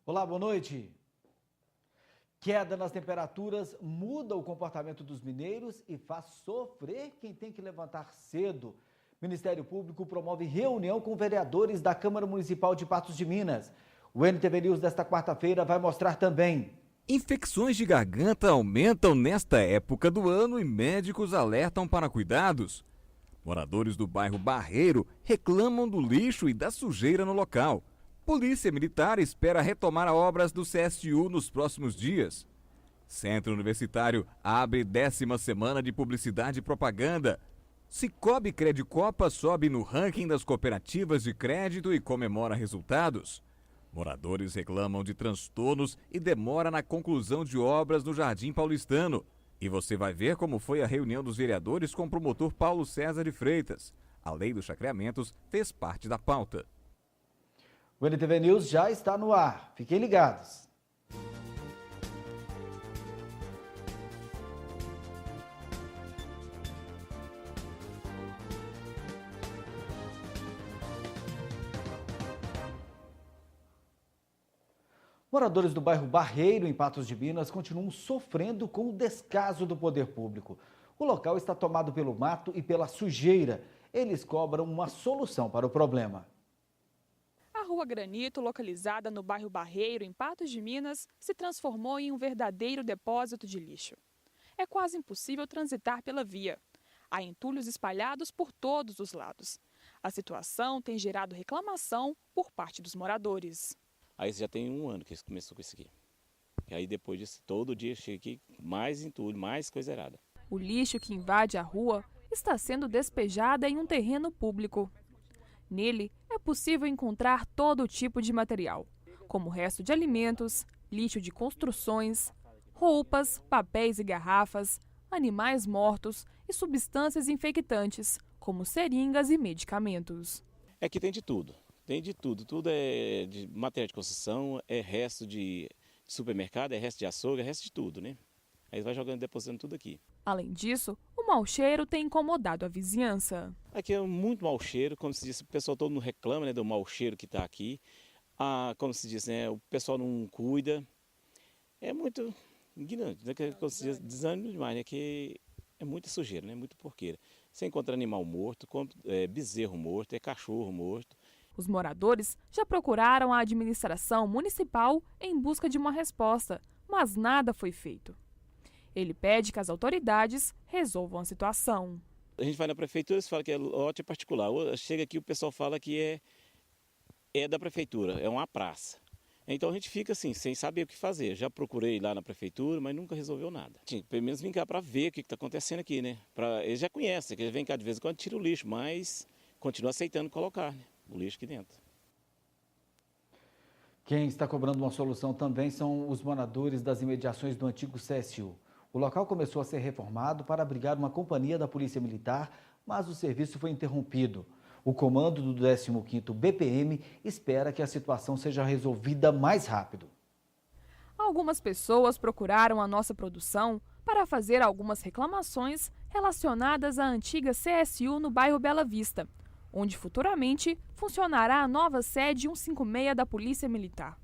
Olá, boa noite. Queda nas temperaturas muda o comportamento dos mineiros e faz sofrer quem tem que levantar cedo. O Ministério Público promove reunião com vereadores da Câmara Municipal de Patos de Minas. O NTV News desta quarta-feira vai mostrar também. Infecções de garganta aumentam nesta época do ano e médicos alertam para cuidados. Moradores do bairro Barreiro reclamam do lixo e da sujeira no local. Polícia Militar espera retomar obras do CSU nos próximos dias. Centro Universitário abre 10ª semana de publicidade e propaganda. Cicobi Credicopa sobe no ranking das cooperativas de crédito e comemora resultados. Moradores reclamam de transtornos e demora na conclusão de obras no Jardim Paulistano. E você vai ver como foi a reunião dos vereadores com o promotor Paulo César de Freitas. A lei dos chacreamentos fez parte da pauta. O NTV News já está no ar. Fiquem ligados. Moradores do bairro Barreiro, em Patos de Minas, continuam sofrendo com o descaso do poder público. O local está tomado pelo mato e pela sujeira. Eles cobram uma solução para o problema. A Rua Granito, localizada no bairro Barreiro, em Patos de Minas, se transformou em um verdadeiro depósito de lixo. É quase impossível transitar pela via. Há entulhos espalhados por todos os lados. A situação tem gerado reclamação por parte dos moradores. Aí já tem um ano que começou com isso aqui. E aí depois disso, todo dia chega aqui mais entulho, mais coisa errada. O lixo que invade a rua está sendo despejado em um terreno público. Nele é possível encontrar todo tipo de material, como resto de alimentos, lixo de construções, roupas, papéis e garrafas, animais mortos e substâncias infectantes, como seringas e medicamentos. Aqui tem de tudo. Tem de tudo, tudo é de material de construção, é resto de supermercado, é resto de açougue, é resto de tudo, né? Aí vai jogando, depositando tudo aqui. Além disso, o mau cheiro tem incomodado a vizinhança. Aqui é muito mau cheiro, como se diz, o pessoal todo não reclama, né, do mau cheiro que está aqui. Como se diz, né, o pessoal não cuida. É muito ignorante, né, como se diz, desânimo demais, né, que é muita sujeira, né, muita porqueira. Você encontra animal morto, bezerro morto, é cachorro morto. Os moradores já procuraram a administração municipal em busca de uma resposta, mas nada foi feito. Ele pede que as autoridades resolvam a situação. A gente vai na prefeitura e fala que é lote particular. Chega aqui o pessoal fala que é da prefeitura, é uma praça. Então a gente fica assim, sem saber o que fazer. Já procurei lá na prefeitura, mas nunca resolveu nada. Pelo menos vim cá para ver o que está acontecendo aqui, né? Eles já conhecem, que eles vêm cá de vez em quando, tira o lixo, mas continua aceitando colocar, né, o lixo aqui dentro. Quem está cobrando uma solução também são os moradores das imediações do antigo CSU. O local começou a ser reformado para abrigar uma companhia da Polícia Militar, mas o serviço foi interrompido. O comando do 15º BPM espera que a situação seja resolvida mais rápido. Algumas pessoas procuraram a nossa produção para fazer algumas reclamações relacionadas à antiga CSU no bairro Bela Vista, onde futuramente funcionará a nova sede 156 da Polícia Militar.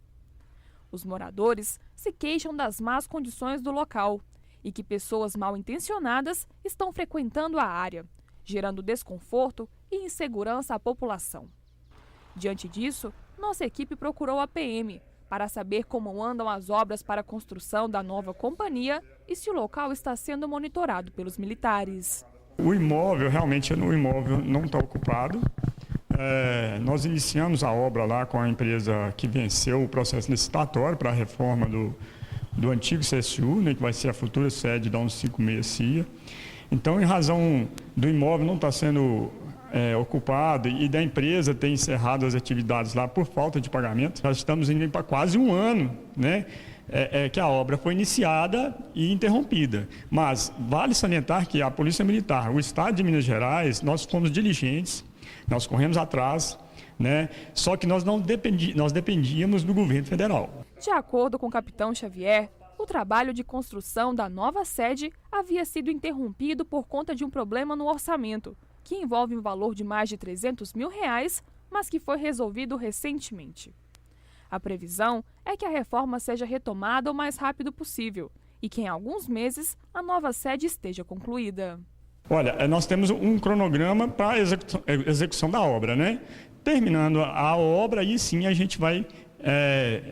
Os moradores se queixam das más condições do local e que pessoas mal intencionadas estão frequentando a área, gerando desconforto e insegurança à população. Diante disso, nossa equipe procurou a PM para saber como andam as obras para a construção da nova companhia e se o local está sendo monitorado pelos militares. O imóvel, realmente, o imóvel não está ocupado. Nós iniciamos a obra lá com a empresa que venceu o processo licitatório para a reforma do antigo CSU, né, que vai ser a futura sede da 156 CIA. Então, em razão do imóvel não estar sendo ocupado e da empresa ter encerrado as atividades lá por falta de pagamento, nós estamos indo para quase um ano, né, que a obra foi iniciada e interrompida. Mas vale salientar que a Polícia Militar, o Estado de Minas Gerais, nós fomos diligentes, nós corremos atrás, né, só que nós dependíamos do governo federal. De acordo com o capitão Xavier, o trabalho de construção da nova sede havia sido interrompido por conta de um problema no orçamento, que envolve um valor de mais de R$300 mil, mas que foi resolvido recentemente. A previsão é que a reforma seja retomada o mais rápido possível e que em alguns meses a nova sede esteja concluída. Olha, nós temos um cronograma para a execução da obra, né? Terminando a obra, aí sim a gente vai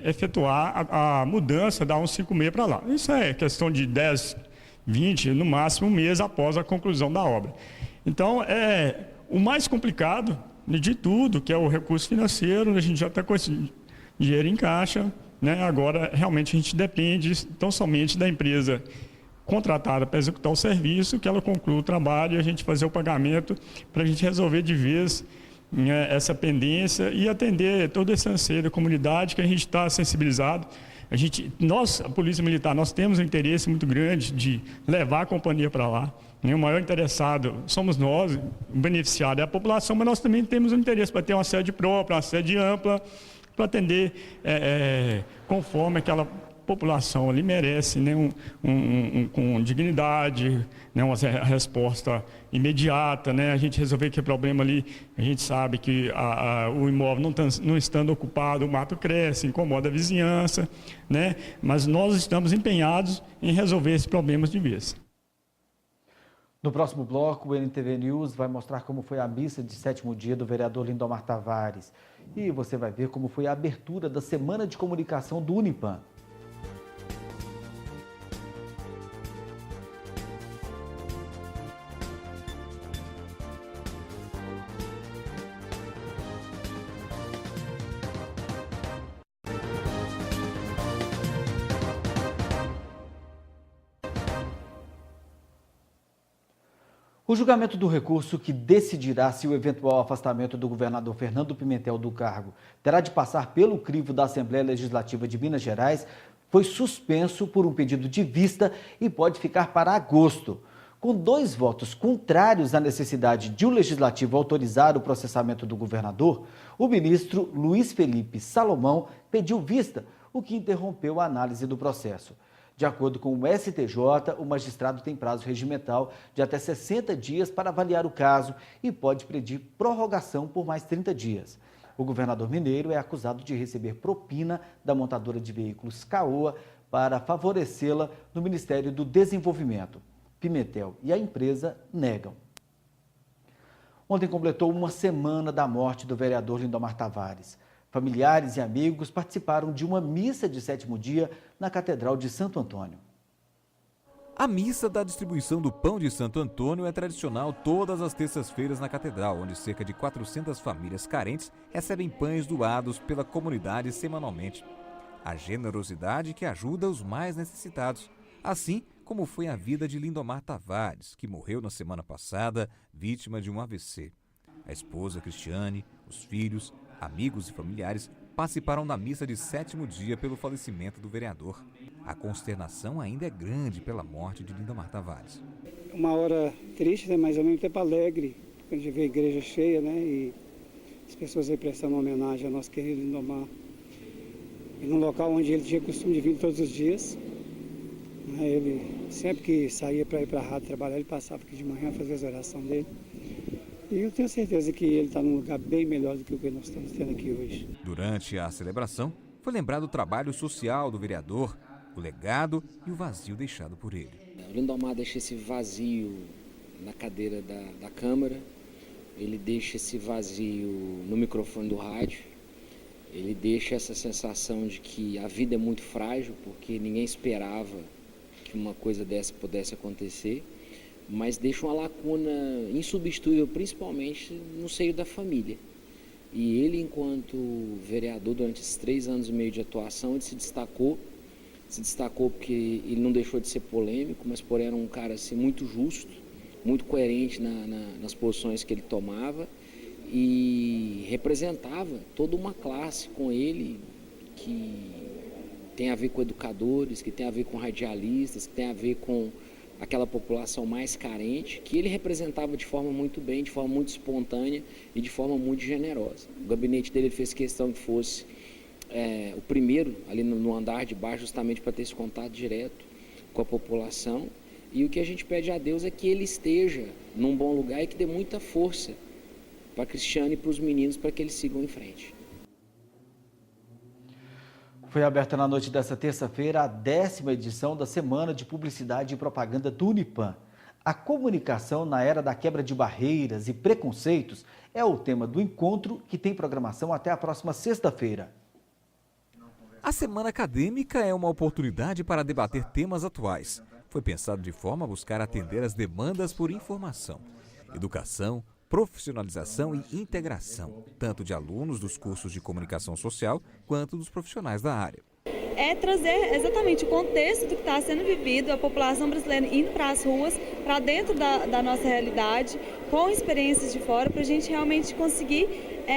efetuar a mudança da 156 para lá. Isso é questão de 10, 20, no máximo um mês após a conclusão da obra. Então, o mais complicado de tudo, que é o recurso financeiro, a gente já está com esse dinheiro em caixa, né? Agora, realmente, a gente depende tão somente da empresa contratada para executar o serviço, que ela conclua o trabalho e a gente fazer o pagamento para a gente resolver de vez essa pendência e atender todo esse anseio da comunidade que a gente está sensibilizado. Nós, a Polícia Militar, nós temos um interesse muito grande de levar a companhia para lá. O maior interessado somos nós, o beneficiário é a população, mas nós também temos um interesse para ter uma sede própria, uma sede ampla, para atender conforme aquela população ali merece, né, com dignidade, né, uma resposta imediata, né, a gente resolver aquele problema ali, a gente sabe que o imóvel não estando ocupado, o mato cresce, incomoda a vizinhança, né, mas nós estamos empenhados em resolver esses problemas de vez. No próximo bloco, o NTV News vai mostrar como foi a missa de 7º dia do vereador Lindomar Tavares. E você vai ver como foi a abertura da Semana de Comunicação do Unipam. O julgamento do recurso que decidirá se o eventual afastamento do governador Fernando Pimentel do cargo terá de passar pelo crivo da Assembleia Legislativa de Minas Gerais foi suspenso por um pedido de vista e pode ficar para agosto. Com 2 votos contrários à necessidade de o Legislativo autorizar o processamento do governador, o ministro Luiz Felipe Salomão pediu vista, o que interrompeu a análise do processo. De acordo com o STJ, o magistrado tem prazo regimental de até 60 dias para avaliar o caso e pode pedir prorrogação por mais 30 dias. O governador mineiro é acusado de receber propina da montadora de veículos Caoa para favorecê-la no Ministério do Desenvolvimento. Pimentel e a empresa negam. Ontem completou uma semana da morte do vereador Lindomar Tavares. Familiares e amigos participaram de uma missa de 7º dia na Catedral de Santo Antônio. A missa da distribuição do pão de Santo Antônio é tradicional todas as terças-feiras na Catedral, onde cerca de 400 famílias carentes recebem pães doados pela comunidade semanalmente. A generosidade que ajuda os mais necessitados, assim como foi a vida de Lindomar Tavares, que morreu na semana passada, vítima de um AVC. A esposa Cristiane, os filhos, amigos e familiares participaram da missa de 7º dia pelo falecimento do vereador. A consternação ainda é grande pela morte de Lindomar Tavares. Uma hora triste, né, mas ao mesmo tempo alegre, porque a gente vê a igreja cheia, né, e as pessoas aí prestando homenagem ao nosso querido Lindomar. E num local onde ele tinha costume de vir todos os dias. Ele, sempre que saía para ir para a rádio trabalhar, ele passava aqui de manhã, fazia as orações dele. E eu tenho certeza que ele está num lugar bem melhor do que o que nós estamos tendo aqui hoje. Durante a celebração, foi lembrado o trabalho social do vereador, o legado e o vazio deixado por ele. O Lindomar deixa esse vazio na cadeira da Câmara, ele deixa esse vazio no microfone do rádio, ele deixa essa sensação de que a vida é muito frágil, porque ninguém esperava que uma coisa dessa pudesse acontecer, mas deixa uma lacuna insubstituível, principalmente no seio da família. E ele, enquanto vereador, durante esses 3 anos e meio de atuação, ele se destacou porque ele não deixou de ser polêmico, mas porém era um cara assim, muito justo, muito coerente nas posições que ele tomava e representava toda uma classe com ele que tem a ver com educadores, que tem a ver com radialistas, que tem a ver com aquela população mais carente, que ele representava de forma muito bem, de forma muito espontânea e de forma muito generosa. O gabinete dele fez questão que fosse o primeiro ali no andar de baixo, justamente para ter esse contato direto com a população. E o que a gente pede a Deus é que ele esteja num bom lugar e que dê muita força para a Cristiane e para os meninos, para que eles sigam em frente. Foi aberta na noite desta terça-feira a 10ª edição da Semana de Publicidade e Propaganda do Unipan. A comunicação na era da quebra de barreiras e preconceitos é o tema do encontro, que tem programação até a próxima sexta-feira. A Semana Acadêmica é uma oportunidade para debater temas atuais. Foi pensado de forma a buscar atender as demandas por informação, educação, profissionalização e integração, tanto de alunos dos cursos de comunicação social quanto dos profissionais da área. É trazer exatamente o contexto do que está sendo vivido, a população brasileira indo para as ruas, para dentro da nossa realidade, com experiências de fora, para a gente realmente conseguir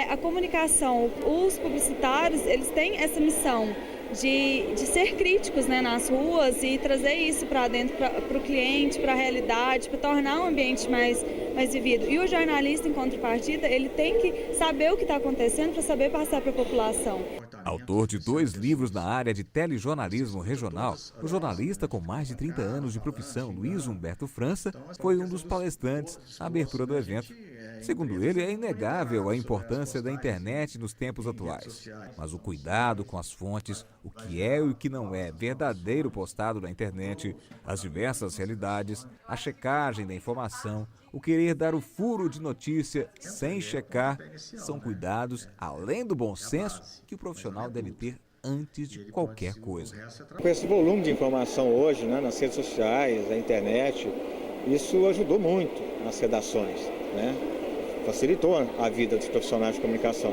a comunicação. Os publicitários, eles têm essa missão de ser críticos, né, nas ruas e trazer isso para dentro, para o cliente, para a realidade, para tornar o ambiente mais vivido. E o jornalista, em contrapartida, ele tem que saber o que está acontecendo para saber passar para a população. Autor de 2 livros na área de telejornalismo regional, o jornalista com mais de 30 anos de profissão, Luiz Humberto França, foi um dos palestrantes na abertura do evento. Segundo ele, é inegável a importância da internet nos tempos atuais. Mas o cuidado com as fontes, o que é e o que não é verdadeiro postado na internet, as diversas realidades, a checagem da informação, o querer dar o furo de notícia sem checar, são cuidados, além do bom senso, que o profissional deve ter antes de qualquer coisa. Com esse volume de informação hoje, né, nas redes sociais, na internet, isso ajudou muito nas redações, né? Facilitou a vida dos profissionais de comunicação.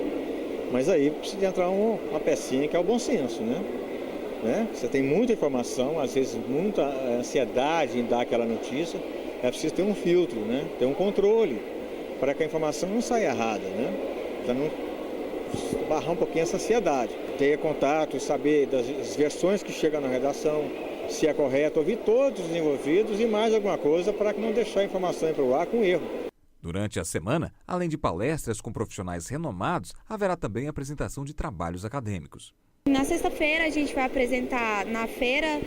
Mas aí precisa entrar uma pecinha que é o bom senso, né? Você tem muita informação, às vezes muita ansiedade em dar aquela notícia, é preciso ter um filtro, né? Ter um controle para que a informação não saia errada, né? Para não barrar um pouquinho essa ansiedade. Ter contato, saber das versões que chegam na redação, se é correto, ouvir todos os envolvidos e mais alguma coisa para que não deixar a informação ir para o ar com erro. Durante a semana, além de palestras com profissionais renomados, haverá também apresentação de trabalhos acadêmicos. Na sexta-feira a gente vai apresentar na feira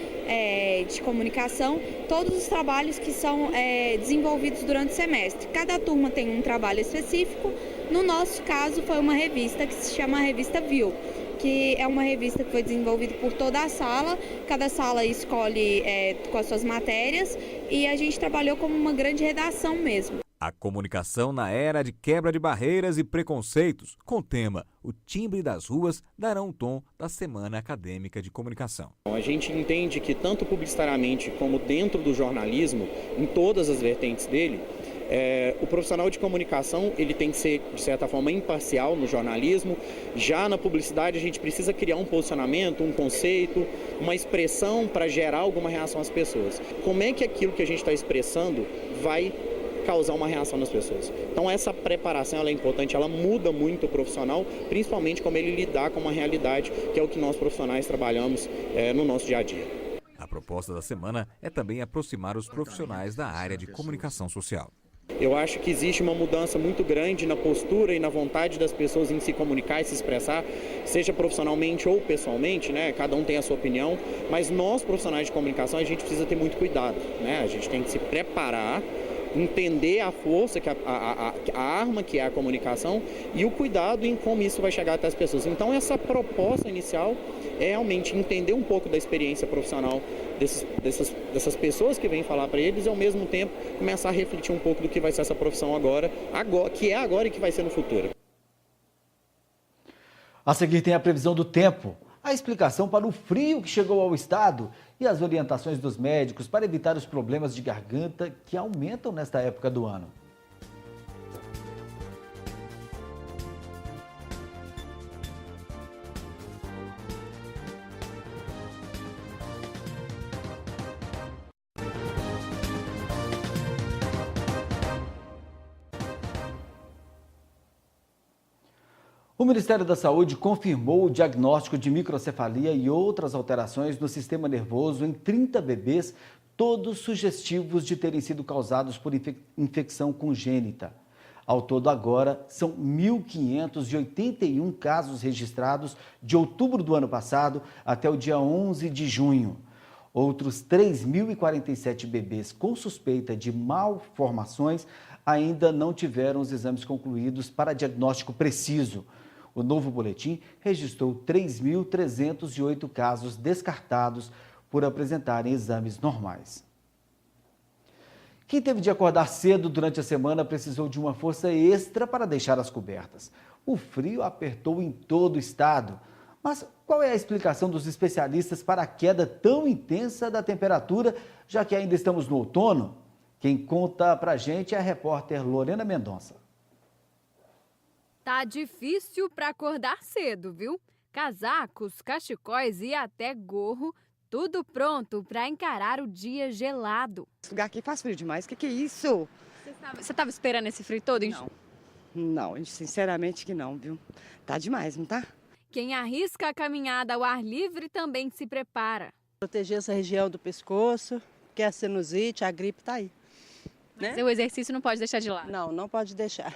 de comunicação todos os trabalhos que são desenvolvidos durante o semestre. Cada turma tem um trabalho específico. No nosso caso foi uma revista que se chama Revista Viu, que é uma revista que foi desenvolvida por toda a sala. Cada sala escolhe com as suas matérias e a gente trabalhou como uma grande redação mesmo. A comunicação na era de quebra de barreiras e preconceitos, com o tema O Timbre das Ruas, dará um tom da Semana Acadêmica de Comunicação. A gente entende que tanto publicitariamente como dentro do jornalismo, em todas as vertentes dele, o profissional de comunicação ele tem que ser, de certa forma, imparcial no jornalismo. Já na publicidade a gente precisa criar um posicionamento, um conceito, uma expressão para gerar alguma reação às pessoas. Como é que aquilo que a gente está expressando vai causar uma reação nas pessoas? Então essa preparação ela é importante, ela muda muito o profissional, principalmente como ele lidar com uma realidade, que é o que nós profissionais trabalhamos no nosso dia a dia. A proposta da semana é também aproximar os profissionais da área de comunicação social. Eu acho que existe uma mudança muito grande na postura e na vontade das pessoas em se comunicar e se expressar, seja profissionalmente ou pessoalmente, né? Cada um tem a sua opinião, mas nós profissionais de comunicação a gente precisa ter muito cuidado, né? A gente tem que se preparar, entender a força, a arma que é a comunicação e o cuidado em como isso vai chegar até as pessoas. Então essa proposta inicial é realmente entender um pouco da experiência profissional dessas pessoas que vêm falar para eles e ao mesmo tempo começar a refletir um pouco do que vai ser essa profissão agora, que é agora e que vai ser no futuro. A seguir tem a previsão do tempo, a explicação para o frio que chegou ao estado e as orientações dos médicos para evitar os problemas de garganta que aumentam nesta época do ano. O Ministério da Saúde confirmou o diagnóstico de microcefalia e outras alterações no sistema nervoso em 30 bebês, todos sugestivos de terem sido causados por infecção congênita. Ao todo, agora, são 1.581 casos registrados de outubro do ano passado até o dia 11 de junho. Outros 3.047 bebês com suspeita de malformações ainda não tiveram os exames concluídos para diagnóstico preciso. O novo boletim registrou 3.308 casos descartados por apresentarem exames normais. Quem teve de acordar cedo durante a semana precisou de uma força extra para deixar as cobertas. O frio apertou em todo o estado. Mas qual é a explicação dos especialistas para a queda tão intensa da temperatura, já que ainda estamos no outono? Quem conta pra gente é a repórter Lorena Mendonça. Tá difícil para acordar cedo, viu? Casacos, cachecóis e até gorro, tudo pronto para encarar o dia gelado. Esse lugar aqui faz frio demais, o que é isso? Você estava esperando esse frio todo? Não, sinceramente que não, viu? Tá demais, não tá? Quem arrisca a caminhada ao ar livre também se prepara. Proteger essa região do pescoço, porque a sinusite, a gripe tá aí. Mas o exercício não pode deixar de lado. Não pode deixar.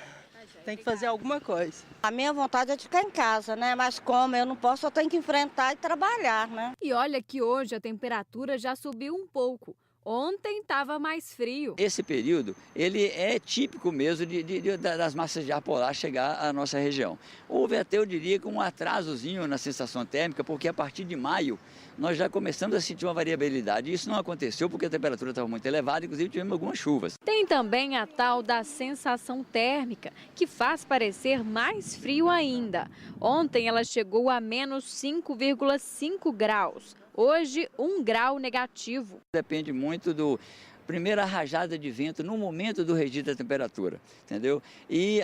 Tem que fazer alguma coisa. A minha vontade é de ficar em casa, né? Mas como eu não posso, eu tenho que enfrentar e trabalhar, né? E olha que hoje a temperatura já subiu um pouco. Ontem estava mais frio. Esse período, ele é típico mesmo das massas de ar polar chegar à nossa região. Houve até, eu diria, um atrasozinho na sensação térmica, porque a partir de maio nós já começamos a sentir uma variabilidade. Isso não aconteceu porque a temperatura estava muito elevada, inclusive tivemos algumas chuvas. Tem também a tal da sensação térmica, que faz parecer mais frio ainda. Ontem ela chegou a menos 5,5 graus. Hoje, 1 grau negativo. Depende muito da primeira rajada de vento no momento do registro da temperatura, entendeu? E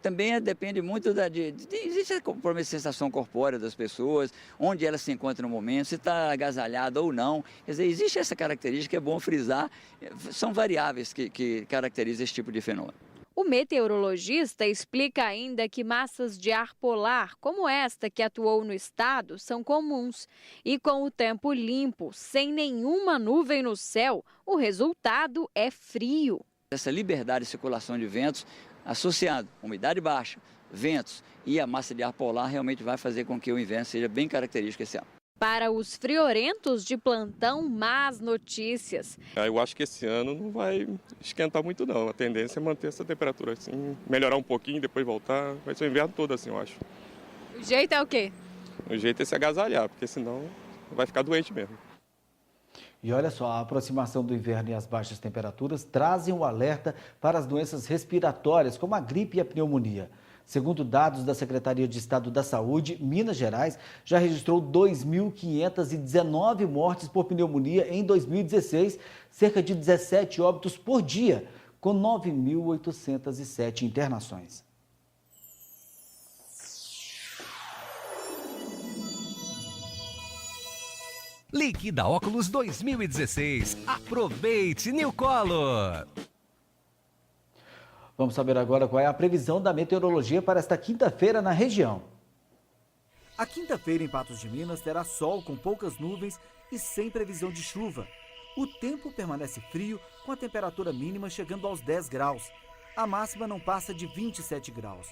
também depende muito existe a sensação corpórea das pessoas, onde ela se encontra no momento, se está agasalhada ou não. Quer dizer, existe essa característica, é bom frisar, são variáveis que caracterizam esse tipo de fenômeno. O meteorologista explica ainda que massas de ar polar, como esta que atuou no estado, são comuns. E com o tempo limpo, sem nenhuma nuvem no céu, o resultado é frio. Essa liberdade de circulação de ventos, associado a umidade baixa, ventos e a massa de ar polar, realmente vai fazer com que o inverno seja bem característico esse ano. Para os friorentos de plantão, más notícias. Eu acho que esse ano não vai esquentar muito não, a tendência é manter essa temperatura assim, melhorar um pouquinho, depois voltar, vai ser o inverno todo assim, eu acho. O jeito é o quê? O jeito é se agasalhar, porque senão vai ficar doente mesmo. E olha só, a aproximação do inverno e as baixas temperaturas trazem um alerta para as doenças respiratórias, como a gripe e a pneumonia. Segundo dados da Secretaria de Estado da Saúde, Minas Gerais já registrou 2.519 mortes por pneumonia em 2016, cerca de 17 óbitos por dia, com 9.807 internações. Liquida Óculos 2016. Aproveite, New Color. Vamos saber agora qual é a previsão da meteorologia para esta quinta-feira na região. A quinta-feira em Patos de Minas terá sol com poucas nuvens e sem previsão de chuva. O tempo permanece frio, com a temperatura mínima chegando aos 10 graus. A máxima não passa de 27 graus.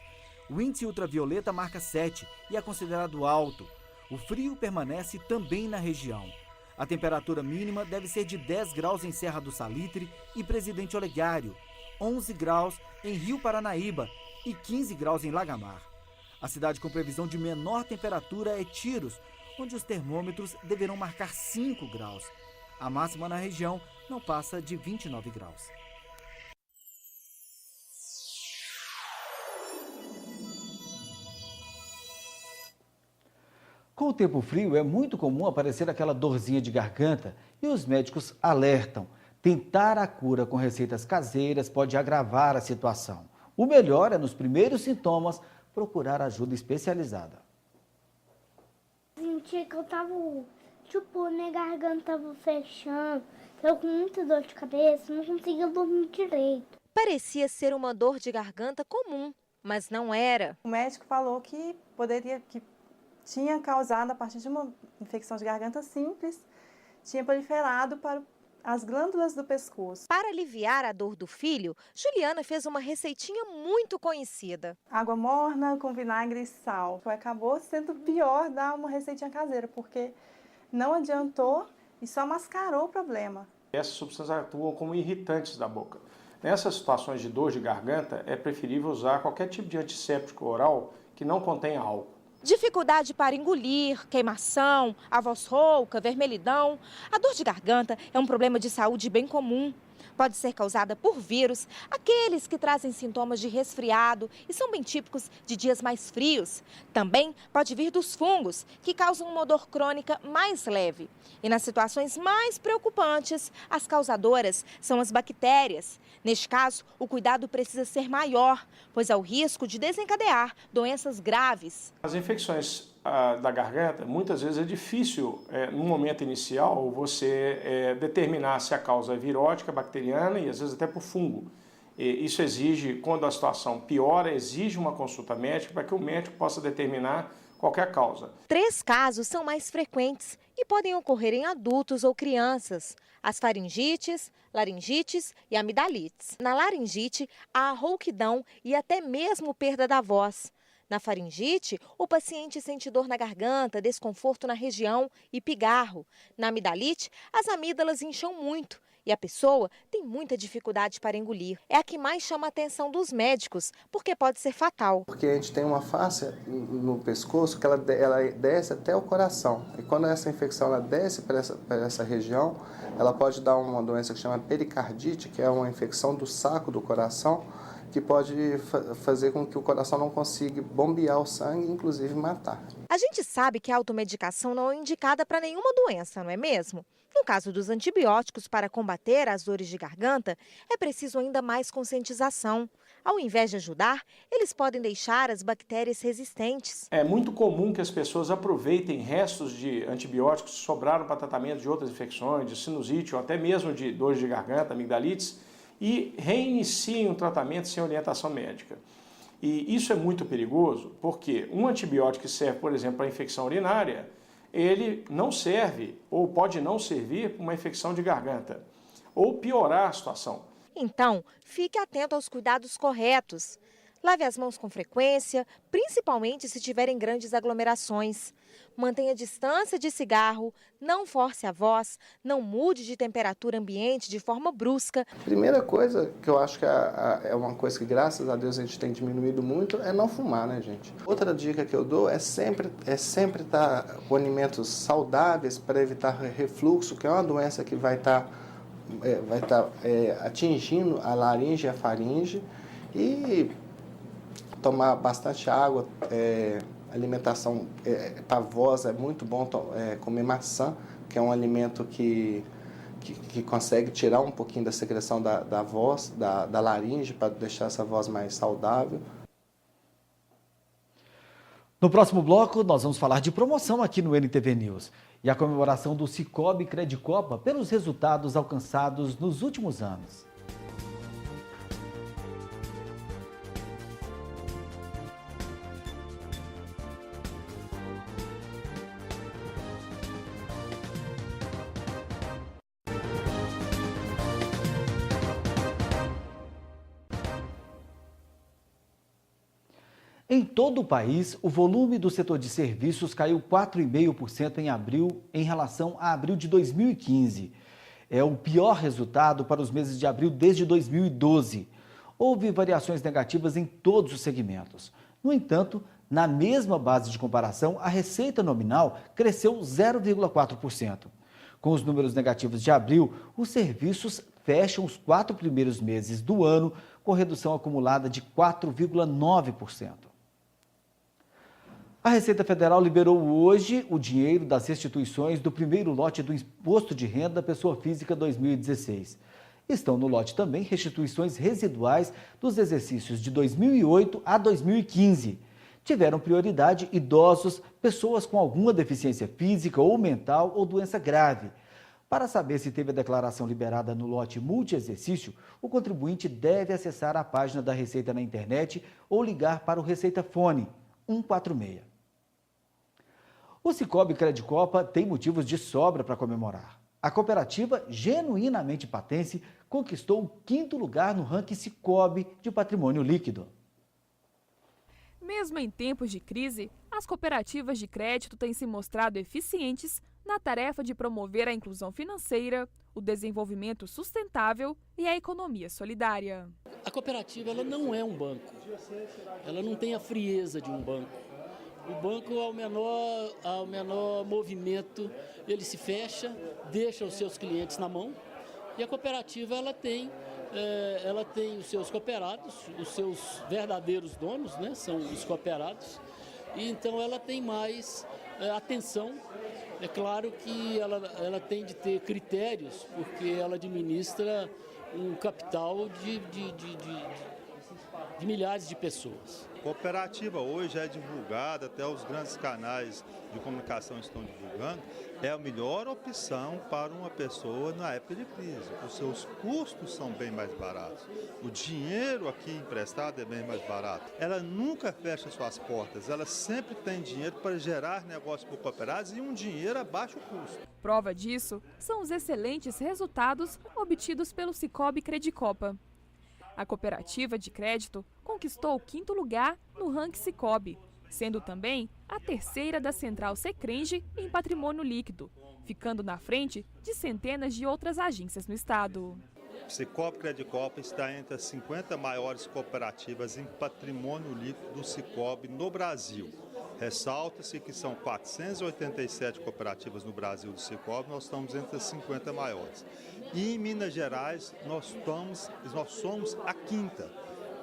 O índice ultravioleta marca 7 e é considerado alto. O frio permanece também na região. A temperatura mínima deve ser de 10 graus em Serra do Salitre e Presidente Olegário, 11 graus em Rio Paranaíba e 15 graus em Lagamar. A cidade com previsão de menor temperatura é Tiros, onde os termômetros deverão marcar 5 graus. A máxima na região não passa de 29 graus. Com o tempo frio, é muito comum aparecer aquela dorzinha de garganta e os médicos alertam. Tentar a cura com receitas caseiras pode agravar a situação. O melhor é, nos primeiros sintomas, procurar ajuda especializada. Sentia que eu tava, minha garganta tava fechando, eu com muita dor de cabeça, não conseguia dormir direito. Parecia ser uma dor de garganta comum, mas não era. O médico falou que tinha causado, a partir de uma infecção de garganta simples, tinha proliferado para as glândulas do pescoço. Para aliviar a dor do filho, Juliana fez uma receitinha muito conhecida. Água morna com vinagre e sal. Acabou sendo pior dar uma receitinha caseira, porque não adiantou e só mascarou o problema. Essas substâncias atuam como irritantes da boca. Nessas situações de dor de garganta, é preferível usar qualquer tipo de antisséptico oral que não contenha álcool. Dificuldade para engolir, queimação, a voz rouca, vermelhidão. A dor de garganta é um problema de saúde bem comum. Pode ser causada por vírus, aqueles que trazem sintomas de resfriado e são bem típicos de dias mais frios. Também pode vir dos fungos, que causam uma dor crônica mais leve. E nas situações mais preocupantes, as causadoras são as bactérias. Neste caso, o cuidado precisa ser maior, pois há o risco de desencadear doenças graves. As infecções da garganta, muitas vezes é difícil, no momento inicial, você determinar se a causa é virótica, bacteriana e às vezes até por fungo. Isso exige, quando a situação piora, exige uma consulta médica para que o médico possa determinar qualquer causa. 3 casos são mais frequentes e podem ocorrer em adultos ou crianças: as faringites, laringites e amidalites. Na laringite, há rouquidão e até mesmo perda da voz. Na faringite, o paciente sente dor na garganta, desconforto na região e pigarro. Na amidalite, as amígdalas incham muito e a pessoa tem muita dificuldade para engolir. É a que mais chama a atenção dos médicos, porque pode ser fatal. Porque a gente tem uma fáscia no pescoço que ela desce até o coração. E quando essa infecção ela desce para essa região, ela pode dar uma doença que chama pericardite, que é uma infecção do saco do coração, que pode fazer com que o coração não consiga bombear o sangue e, inclusive, matar. A gente sabe que a automedicação não é indicada para nenhuma doença, não é mesmo? No caso dos antibióticos para combater as dores de garganta, é preciso ainda mais conscientização. Ao invés de ajudar, eles podem deixar as bactérias resistentes. É muito comum que as pessoas aproveitem restos de antibióticos que sobraram para tratamento de outras infecções, de sinusite ou até mesmo de dores de garganta, amigdalites, e reiniciem o tratamento sem orientação médica. E isso é muito perigoso porque um antibiótico que serve, por exemplo, para infecção urinária, ele não serve ou pode não servir para uma infecção de garganta ou piorar a situação. Então, fique atento aos cuidados corretos. Lave as mãos com frequência, principalmente se tiverem grandes aglomerações. Mantenha distância de cigarro, não force a voz, não mude de temperatura ambiente de forma brusca. Primeira coisa que eu acho que é uma coisa que, graças a Deus, a gente tem diminuído muito, é não fumar, né, gente? Outra dica que eu dou é sempre estar com alimentos saudáveis para evitar refluxo, que é uma doença que vai estar atingindo a laringe e a faringe, e tomar bastante água, alimentação para voz é muito bom comer maçã, que é um alimento que consegue tirar um pouquinho da secreção da voz, da laringe, para deixar essa voz mais saudável. No próximo bloco, nós vamos falar de promoção aqui no NTV News e a comemoração do Sicoob Credicopa pelos resultados alcançados nos últimos anos. Em todo o país, o volume do setor de serviços caiu 4,5% em abril em relação a abril de 2015. É o pior resultado para os meses de abril desde 2012. Houve variações negativas em todos os segmentos. No entanto, na mesma base de comparação, a receita nominal cresceu 0,4%. Com os números negativos de abril, os serviços fecham os 4 primeiros meses do ano com redução acumulada de 4,9%. A Receita Federal liberou hoje o dinheiro das restituições do primeiro lote do Imposto de Renda Pessoa Física 2016. Estão no lote também restituições residuais dos exercícios de 2008 a 2015. Tiveram prioridade idosos, pessoas com alguma deficiência física ou mental ou doença grave. Para saber se teve a declaração liberada no lote multi-exercício, o contribuinte deve acessar a página da Receita na internet ou ligar para o Receita Fone 146. O Sicoob Credicopa tem motivos de sobra para comemorar. A cooperativa genuinamente patense conquistou o 5º lugar no ranking Sicoob de patrimônio líquido. Mesmo em tempos de crise, as cooperativas de crédito têm se mostrado eficientes na tarefa de promover a inclusão financeira, o desenvolvimento sustentável e a economia solidária. A cooperativa ela não é um banco, ela não tem a frieza de um banco. O banco, ao menor movimento, ele se fecha, deixa os seus clientes na mão, e a cooperativa ela tem os seus cooperados, os seus verdadeiros donos, né, são os cooperados, e então ela tem mais atenção. É claro que ela tem de ter critérios, porque ela administra um capital de milhares de pessoas. A cooperativa hoje é divulgada, até os grandes canais de comunicação estão divulgando, é a melhor opção para uma pessoa na época de crise. Os seus custos são bem mais baratos. O dinheiro aqui emprestado é bem mais barato. Ela nunca fecha suas portas, ela sempre tem dinheiro para gerar negócios por cooperados e um dinheiro a baixo custo. Prova disso são os excelentes resultados obtidos pelo Sicoob Credicopa. A cooperativa de crédito conquistou o 5º lugar no ranking Sicoob, sendo também a 3ª da Central Secrenge em patrimônio líquido, ficando na frente de centenas de outras agências no estado. O Sicoob Credicopa está entre as 50 maiores cooperativas em patrimônio líquido do Sicoob no Brasil. Ressalta-se que são 487 cooperativas no Brasil do Sicoob, nós estamos entre as 50 maiores. E em Minas Gerais, nós somos a 5ª,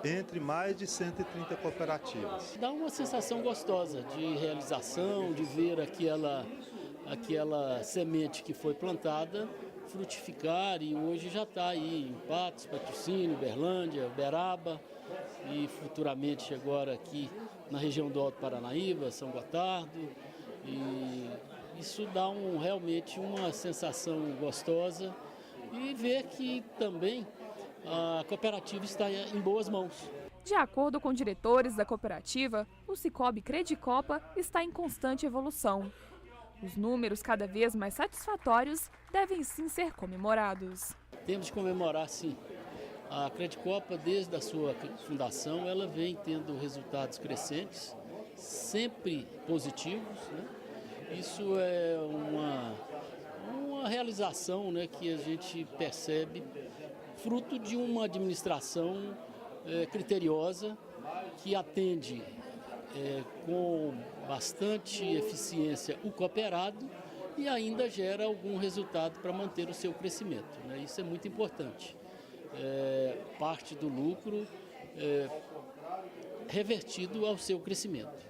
entre mais de 130 cooperativas. Dá uma sensação gostosa de realização, de ver aquela semente que foi plantada frutificar, e hoje já está aí em Patos, Patrocínio, Uberlândia, Uberaba e futuramente agora aqui na região do Alto Paranaíba, São Gotardo, e isso dá realmente uma sensação gostosa e ver que também a cooperativa está em boas mãos. De acordo com diretores da cooperativa, o Sicoob Credicopa está em constante evolução. Os números cada vez mais satisfatórios devem sim ser comemorados. Temos de comemorar, sim. A Credicopa, desde a sua fundação, ela vem tendo resultados crescentes, sempre positivos, né? Isso é uma realização, né, que a gente percebe fruto de uma administração criteriosa que atende com bastante eficiência o cooperado e ainda gera algum resultado para manter o seu crescimento, né? Isso é muito importante. Parte do lucro revertido ao seu crescimento.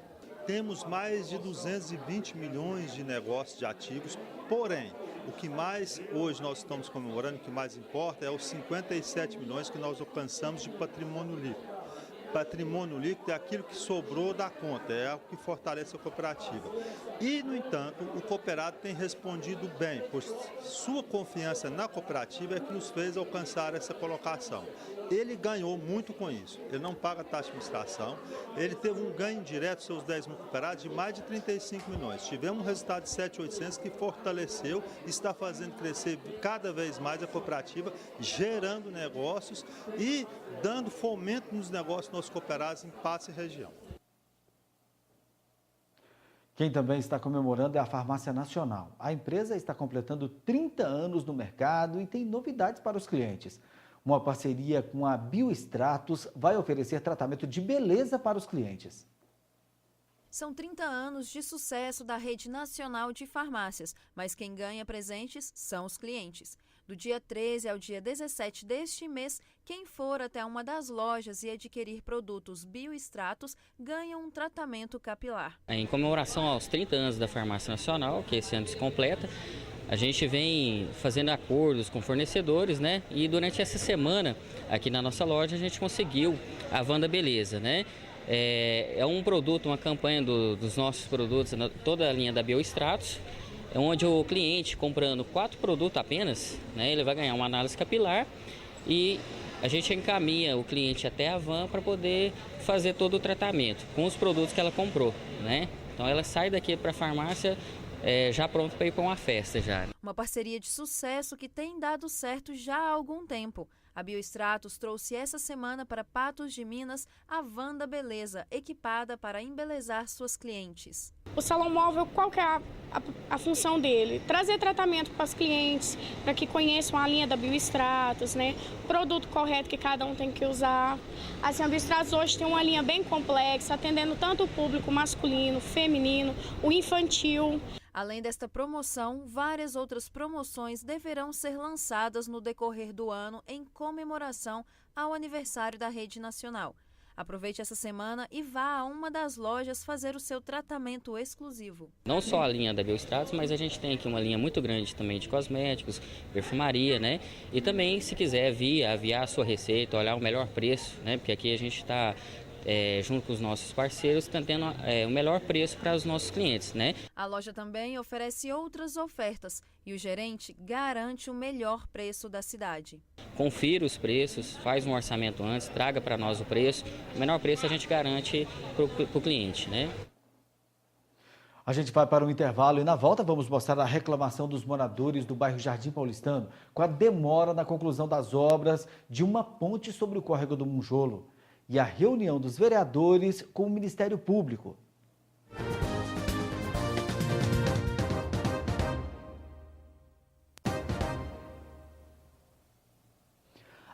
Temos mais de 220 milhões de negócios de ativos, porém, o que mais hoje nós estamos comemorando, o que mais importa, é os 57 milhões que nós alcançamos de patrimônio líquido. Patrimônio líquido é aquilo que sobrou da conta, é algo que fortalece a cooperativa. E, no entanto, o cooperado tem respondido bem, pois sua confiança na cooperativa é que nos fez alcançar essa colocação. Ele ganhou muito com isso, ele não paga taxa de administração, ele teve um ganho direto, seus 10 mil cooperados, de mais de 35 milhões. Tivemos um resultado de 7.800 que fortaleceu, está fazendo crescer cada vez mais a cooperativa, gerando negócios e dando fomento nos negócios dos nossos cooperados em Patos e região. Quem também está comemorando é a Farmácia Nacional. A empresa está completando 30 anos no mercado e tem novidades para os clientes. Uma parceria com a Biostratos vai oferecer tratamento de beleza para os clientes. São 30 anos de sucesso da rede nacional de farmácias, mas quem ganha presentes são os clientes. Do dia 13 ao dia 17 deste mês, quem for até uma das lojas e adquirir produtos Biostratos ganha um tratamento capilar. Em comemoração aos 30 anos da Farmácia Nacional, que esse ano se completa, a gente vem fazendo acordos com fornecedores, né? E durante essa semana, aqui na nossa loja, a gente conseguiu a Wanda Beleza, né? É um produto, uma campanha dos nossos produtos, toda a linha da Biostratos, onde o cliente comprando 4 produtos apenas, né? Ele vai ganhar uma análise capilar e a gente encaminha o cliente até a van para poder fazer todo o tratamento com os produtos que ela comprou, né? Então ela sai daqui para a farmácia já pronto para ir para uma festa já. Uma parceria de sucesso que tem dado certo já há algum tempo. A Biostratos trouxe essa semana para Patos de Minas a Wanda Beleza, equipada para embelezar suas clientes. O salão móvel, qual que é a função dele? Trazer tratamento para os clientes, para que conheçam a linha da Biostratos, né? O produto correto que cada um tem que usar. Assim, a Biostratos hoje tem uma linha bem complexa, atendendo tanto o público masculino, feminino, o infantil. Além desta promoção, várias outras promoções deverão ser lançadas no decorrer do ano em comemoração ao aniversário da Rede Nacional. Aproveite essa semana e vá a uma das lojas fazer o seu tratamento exclusivo. Não só a linha da Biostratos, mas a gente tem aqui uma linha muito grande também de cosméticos, perfumaria, né? E também, se quiser aviar a sua receita, olhar o melhor preço, né? Porque aqui a gente está junto com os nossos parceiros, tendo o melhor preço para os nossos clientes, né? A loja também oferece outras ofertas e o gerente garante o melhor preço da cidade. Confira os preços, faz um orçamento antes, traga para nós o preço. O menor preço a gente garante para o cliente, né? A gente vai para um intervalo e na volta vamos mostrar a reclamação dos moradores do bairro Jardim Paulistano com a demora na conclusão das obras de uma ponte sobre o córrego do Monjolo e a reunião dos vereadores com o Ministério Público.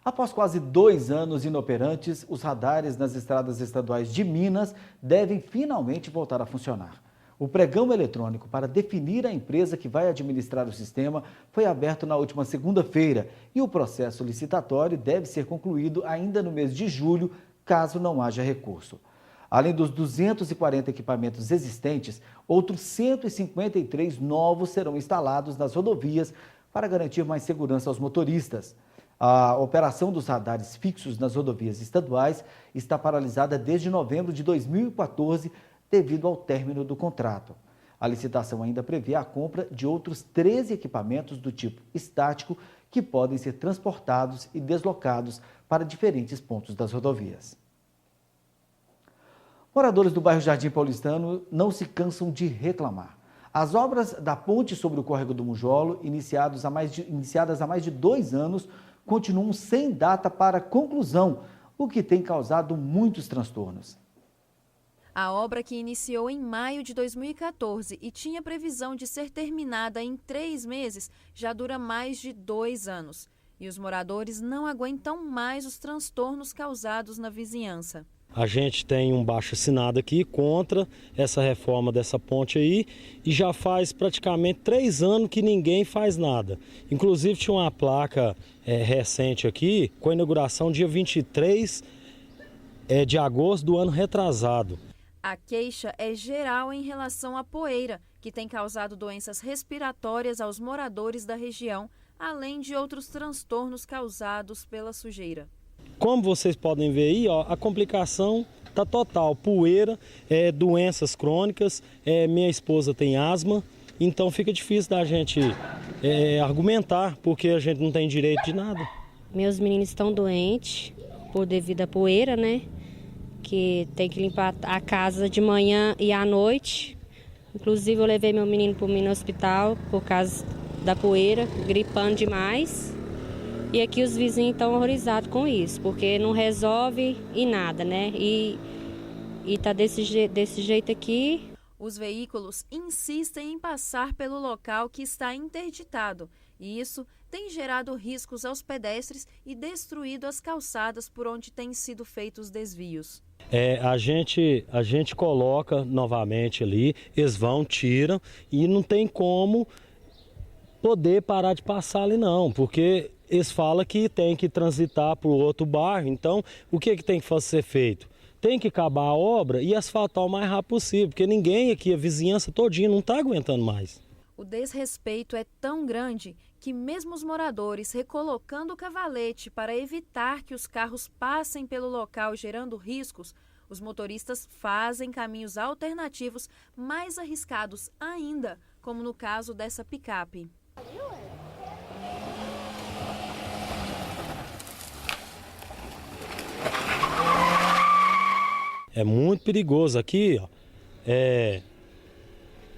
Após quase 2 anos inoperantes, os radares nas estradas estaduais de Minas devem finalmente voltar a funcionar. O pregão eletrônico para definir a empresa que vai administrar o sistema foi aberto na última segunda-feira e o processo licitatório deve ser concluído ainda no mês de julho, caso não haja recurso. Além dos 240 equipamentos existentes, outros 153 novos serão instalados nas rodovias para garantir mais segurança aos motoristas. A operação dos radares fixos nas rodovias estaduais está paralisada desde novembro de 2014 devido ao término do contrato. A licitação ainda prevê a compra de outros 13 equipamentos do tipo estático que podem ser transportados e deslocados para diferentes pontos das rodovias. Moradores do bairro Jardim Paulistano não se cansam de reclamar. As obras da ponte sobre o córrego do Monjolo, iniciadas há mais de 2 anos, continuam sem data para conclusão, o que tem causado muitos transtornos. A obra, que iniciou em maio de 2014 e tinha previsão de ser terminada em 3 meses, já dura mais de 2 anos. E os moradores não aguentam mais os transtornos causados na vizinhança. A gente tem um baixo-assinado aqui contra essa reforma dessa ponte aí e já faz praticamente 3 anos que ninguém faz nada. Inclusive tinha uma placa recente aqui com a inauguração dia 23 de agosto do ano retrasado. A queixa é geral em relação à poeira, que tem causado doenças respiratórias aos moradores da região, além de outros transtornos causados pela sujeira. Como vocês podem ver aí, ó, a complicação está total. Poeira, doenças crônicas, minha esposa tem asma, então fica difícil da gente argumentar, porque a gente não tem direito de nada. Meus meninos estão doentes devido à poeira, né? Que tem que limpar a casa de manhã e à noite. Inclusive eu levei meu menino para o hospital por causa da poeira, gripando demais. E aqui os vizinhos estão horrorizados com isso, porque não resolve em nada, né? E tá desse jeito aqui. Os veículos insistem em passar pelo local que está interditado. E isso tem gerado riscos aos pedestres e destruído as calçadas por onde têm sido feitos desvios. A gente coloca novamente ali, eles vão, tiram e não tem como poder parar de passar ali não, porque eles falam que tem que transitar para o outro bairro, então o que tem que ser feito? Tem que acabar a obra e asfaltar o mais rápido possível, porque ninguém aqui, a vizinhança todinha, não está aguentando mais. O desrespeito é tão grande que mesmo os moradores recolocando o cavalete para evitar que os carros passem pelo local gerando riscos, os motoristas fazem caminhos alternativos mais arriscados ainda, como no caso dessa picape. É muito perigoso aqui, ó.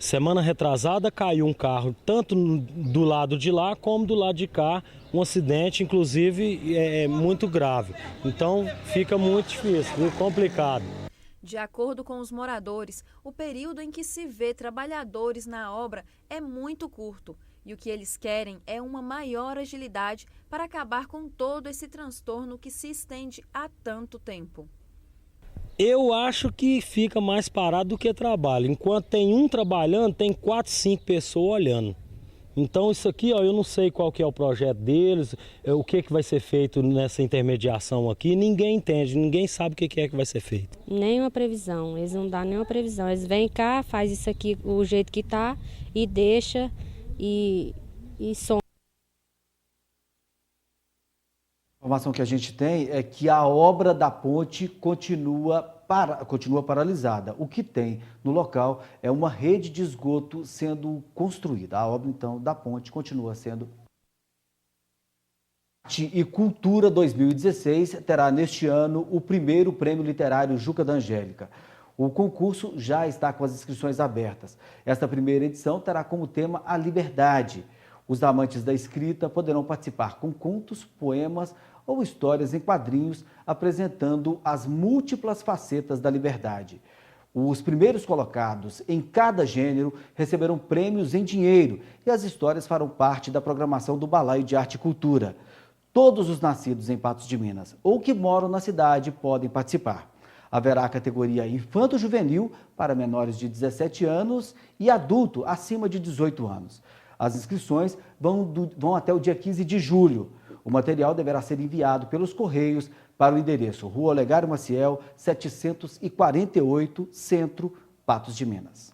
semana retrasada caiu um carro tanto do lado de lá como do lado de cá, um acidente inclusive muito grave. Então fica muito difícil, muito complicado. De acordo com os moradores, o período em que se vê trabalhadores na obra é muito curto e o que eles querem é uma maior agilidade para acabar com todo esse transtorno que se estende há tanto tempo. Eu acho que fica mais parado do que trabalho. Enquanto tem um trabalhando, tem 4, 5 pessoas olhando. Então isso aqui, ó, eu não sei qual que é o projeto deles, o que vai ser feito nessa intermediação aqui, ninguém entende, ninguém sabe o que é que vai ser feito. Nenhuma previsão, eles não dão nenhuma previsão. Eles vêm cá, faz isso aqui o jeito que tá e deixa e some. A informação que a gente tem é que a obra da ponte continua paralisada. O que tem no local é uma rede de esgoto sendo construída. A obra, então, da ponte continua sendo... Arte e Cultura 2016 terá neste ano o primeiro prêmio literário Juca da Angélica. O concurso já está com as inscrições abertas. Esta primeira edição terá como tema a liberdade. Os amantes da escrita poderão participar com contos, poemas ou histórias em quadrinhos, apresentando as múltiplas facetas da liberdade. Os primeiros colocados em cada gênero receberão prêmios em dinheiro e as histórias farão parte da programação do Balaio de Arte e Cultura. Todos os nascidos em Patos de Minas ou que moram na cidade podem participar. Haverá a categoria infanto-juvenil para menores de 17 anos e adulto acima de 18 anos. As inscrições vão até o dia 15 de julho. O material deverá ser enviado pelos Correios para o endereço Rua Olegário Maciel, 748, Centro, Patos de Minas.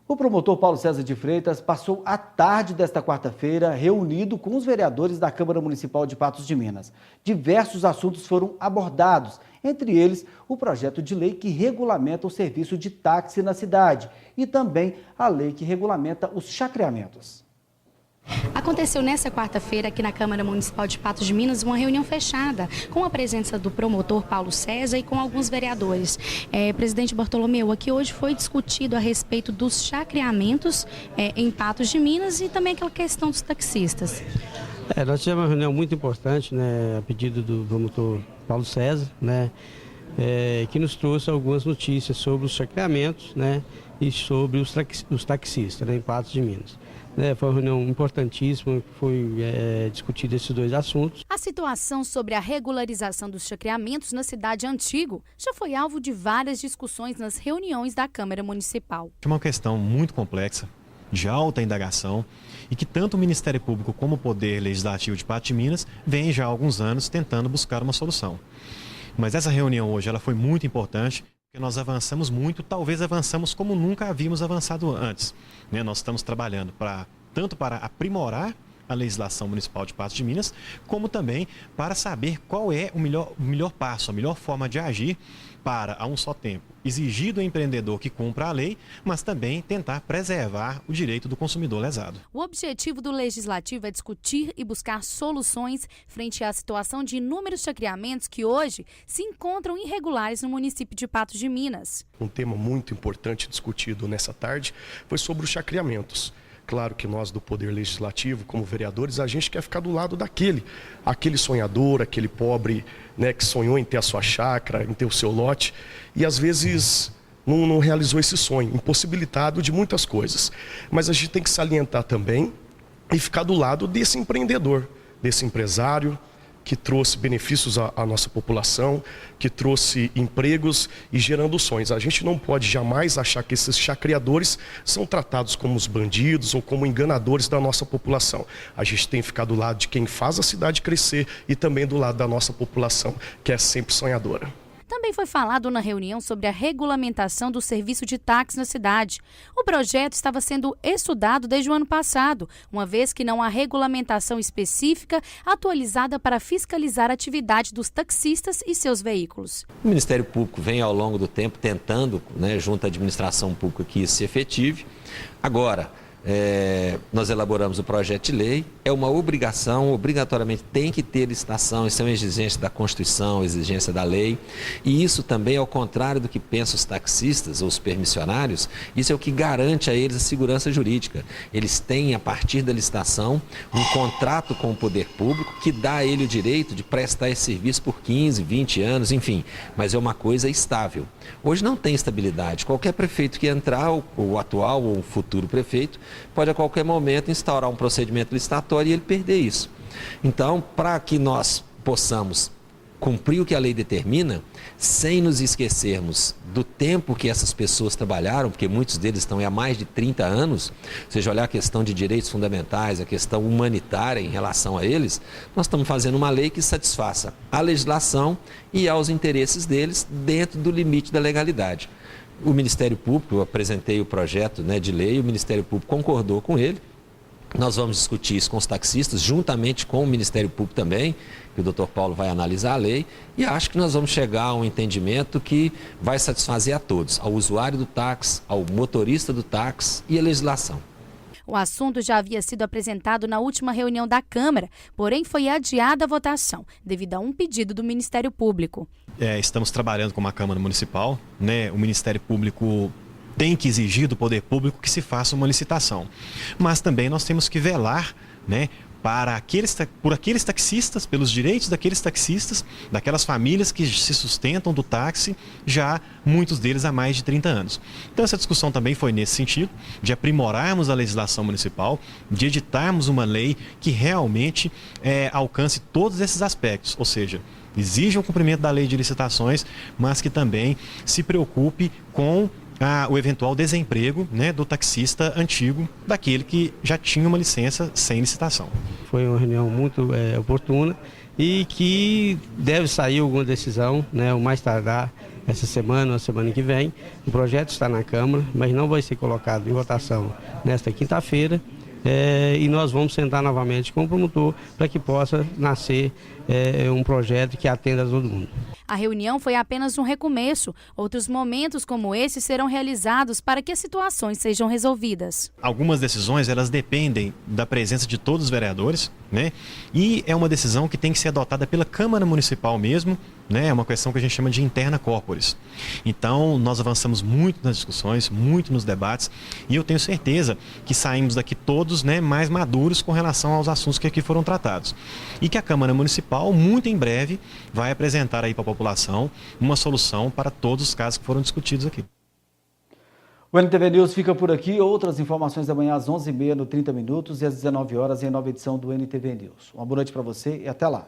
O promotor Paulo César de Freitas passou a tarde desta quarta-feira reunido com os vereadores da Câmara Municipal de Patos de Minas. Diversos assuntos foram abordados, entre eles o projeto de lei que regulamenta o serviço de táxi na cidade e também a lei que regulamenta os chacreamentos. Aconteceu nesta quarta-feira aqui na Câmara Municipal de Patos de Minas uma reunião fechada com a presença do promotor Paulo César e com alguns vereadores. Presidente Bartolomeu, aqui hoje foi discutido a respeito dos chacreamentos em Patos de Minas e também aquela questão dos taxistas. Nós tivemos uma reunião muito importante, né, a pedido do promotor Paulo César, né, que nos trouxe algumas notícias sobre os chacreamentos, né, e sobre os taxistas, né, em Patos de Minas. Foi uma reunião importantíssima, foi discutido esses dois assuntos. A situação sobre a regularização dos chacreamentos na cidade Antigo já foi alvo de várias discussões nas reuniões da Câmara Municipal. É uma questão muito complexa, de alta indagação, e que tanto o Ministério Público como o Poder Legislativo de Patos de Minas vem já há alguns anos tentando buscar uma solução. Mas essa reunião hoje ela foi muito importante, porque nós avançamos muito, talvez avançamos como nunca havíamos avançado antes. Nós estamos trabalhando tanto para aprimorar a legislação municipal de Patos de Minas, como também para saber qual é o melhor passo, a melhor forma de agir para, a um só tempo, exigir do empreendedor que cumpra a lei, mas também tentar preservar o direito do consumidor lesado. O objetivo do Legislativo é discutir e buscar soluções frente à situação de inúmeros chacreamentos que hoje se encontram irregulares no município de Patos de Minas. Um tema muito importante discutido nessa tarde foi sobre os chacreamentos. Claro que nós do Poder Legislativo, como vereadores, a gente quer ficar do lado aquele sonhador, aquele pobre, né, que sonhou em ter a sua chácara, em ter o seu lote e às vezes não realizou esse sonho, impossibilitado de muitas coisas. Mas a gente tem que salientar também e ficar do lado desse empreendedor, desse empresário que trouxe benefícios à nossa população, que trouxe empregos e gerando sonhos. A gente não pode jamais achar que esses chacreadores são tratados como os bandidos ou como enganadores da nossa população. A gente tem que ficar do lado de quem faz a cidade crescer e também do lado da nossa população, que é sempre sonhadora. Também foi falado na reunião sobre a regulamentação do serviço de táxi na cidade. O projeto estava sendo estudado desde o ano passado, uma vez que não há regulamentação específica atualizada para fiscalizar a atividade dos taxistas e seus veículos. O Ministério Público vem ao longo do tempo tentando, junto à administração pública, que isso se efetive. Agora, nós elaboramos o projeto de lei, é uma obrigação, obrigatoriamente tem que ter licitação, isso é uma exigência da Constituição, exigência da lei, e isso também, ao contrário do que pensam os taxistas ou os permissionários, isso é o que garante a eles a segurança jurídica. Eles têm, a partir da licitação, um contrato com o poder público que dá a ele o direito de prestar esse serviço por 15, 20 anos, enfim, mas é uma coisa estável. Hoje não tem estabilidade, qualquer prefeito que entrar, o atual ou o futuro prefeito, pode a qualquer momento instaurar um procedimento licitatório e ele perder isso. Então, para que nós possamos cumprir o que a lei determina, sem nos esquecermos do tempo que essas pessoas trabalharam, porque muitos deles estão há mais de 30 anos, ou seja, olhar a questão de direitos fundamentais, a questão humanitária em relação a eles, nós estamos fazendo uma lei que satisfaça a legislação e aos interesses deles dentro do limite da legalidade. O Ministério Público, eu apresentei o projeto de lei, o Ministério Público concordou com ele. Nós vamos discutir isso com os taxistas, juntamente com o Ministério Público também, que o Dr. Paulo vai analisar a lei, e acho que nós vamos chegar a um entendimento que vai satisfazer a todos, ao usuário do táxi, ao motorista do táxi e à legislação. O assunto já havia sido apresentado na última reunião da Câmara, porém foi adiada a votação, devido a um pedido do Ministério Público. Estamos trabalhando com uma Câmara Municipal, o Ministério Público tem que exigir do poder público que se faça uma licitação. Mas também nós temos que velar, por aqueles taxistas, pelos direitos daqueles taxistas, daquelas famílias que se sustentam do táxi, já muitos deles há mais de 30 anos. Então essa discussão também foi nesse sentido, de aprimorarmos a legislação municipal, de editarmos uma lei que realmente alcance todos esses aspectos, ou seja, exija o cumprimento da lei de licitações, mas que também se preocupe com o eventual desemprego do taxista antigo, daquele que já tinha uma licença sem licitação. Foi uma reunião muito oportuna e que deve sair alguma decisão, o mais tardar essa semana ou a semana que vem. O projeto está na Câmara, mas não vai ser colocado em votação nesta quinta-feira. E nós vamos sentar novamente com o promotor para que possa nascer um projeto que atenda a todo mundo. A reunião foi apenas um recomeço. Outros momentos como esse serão realizados para que as situações sejam resolvidas. Algumas decisões, elas dependem da presença de todos os vereadores, e é uma decisão que tem que ser adotada pela Câmara Municipal mesmo, é uma questão que a gente chama de interna corporis. Então, nós avançamos muito nas discussões, muito nos debates, e eu tenho certeza que saímos daqui todos mais maduros com relação aos assuntos que aqui foram tratados. E que a Câmara Municipal, muito em breve, vai apresentar aí para a população uma solução para todos os casos que foram discutidos aqui. O NTV News fica por aqui. Outras informações amanhã às 11h30 no 30 Minutos e às 19 horas em nova edição do NTV News. Uma boa noite para você e até lá.